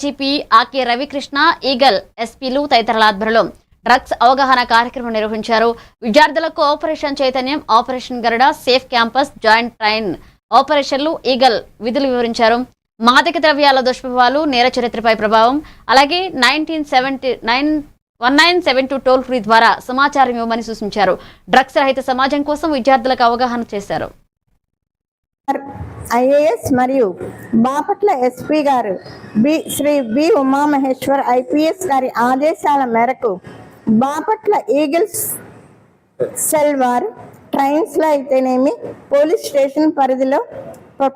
GP ఆకే Ravikrishna, eagle ఎస్పీలు తదితరుల ఆధ్వర్యంలో drugs అవగాహన కార్యక్రమం నిర్వహించారు. విద్యార్థులకు ఆపరేషన్ చైతన్యం, ఆపరేషన్ గరుడ, సేఫ్ క్యాంపస్, జాయింట్ ట్రైన్ ఆపరేషన్లు, ఈగల్ విధులు వివరించారు. మాదక ద్రవ్యాల దుష్ప్రభావాలు, నేర చరిత్రపై ప్రభావం, అలాగే 1972 టోల్ ఫ్రీ ద్వారా సమాచారం ఇవ్వమని సూచించారు. డ్రగ్స్ రహిత సమాజం కోసం విద్యార్థులకు అవగాహన చేశారు. ఐఏఎస్ మరియు బాపట్ల ఎస్పీ గారు శ్రీ బి ఉమామహేశ్వర్ ఐపీఎస్ గారి ఆదేశాల మేరకు బాపట్ల ఈగిల్స్ సెల్ వారు ట్రైన్స్లో అయితేనేమి పోలీస్ స్టేషన్ పరిధిలో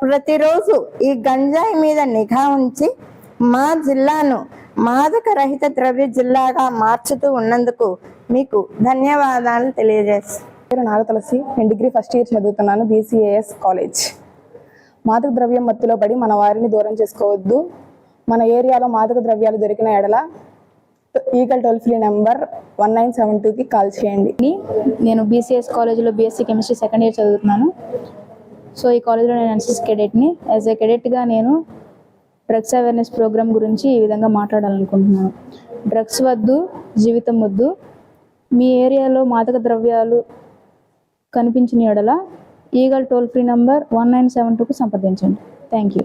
ప్రతిరోజు ఈ గంజాయి మీద నిఘా ఉంచి మా జిల్లాను మాదక రహిత ద్రవ్య జిల్లాగా మార్చుతూ ఉన్నందుకు మీకు ధన్యవాదాలు తెలియజేస్తాను. నాగతులసి, నేను డిగ్రీ ఫస్ట్ ఇయర్ చదువుతున్నాను, BCAS కాలేజ్. మాదక ద్రవ్యం మత్తులో పడి మన వారిని దూరం చేసుకోవద్దు. మన ఏరియాలో మాదక ద్రవ్యాలు దొరికిన ఎడల ఈగల్ టోల్ ఫ్రీ నెంబర్ 1972కి కాల్ చేయండి. నేను BCS కాలేజ్లో BSc కెమిస్ట్రీ సెకండ్ ఇయర్ చదువుతున్నాను. సో ఈ కాలేజ్లో నేను NCC కెడెట్ని. యాజ్ ఏ కెడెట్గా నేను డ్రగ్స్ అవేర్నెస్ ప్రోగ్రామ్ గురించి ఈ విధంగా మాట్లాడాలనుకుంటున్నాను. డ్రగ్స్ వద్దు, జీవితం వద్దు. మీ ఏరియాలో మాదక ద్రవ్యాలు కనిపించిన ఎడల ఈగల్ టోల్ ఫ్రీ నంబర్ 1972కు సంప్రదించండి. Thank you.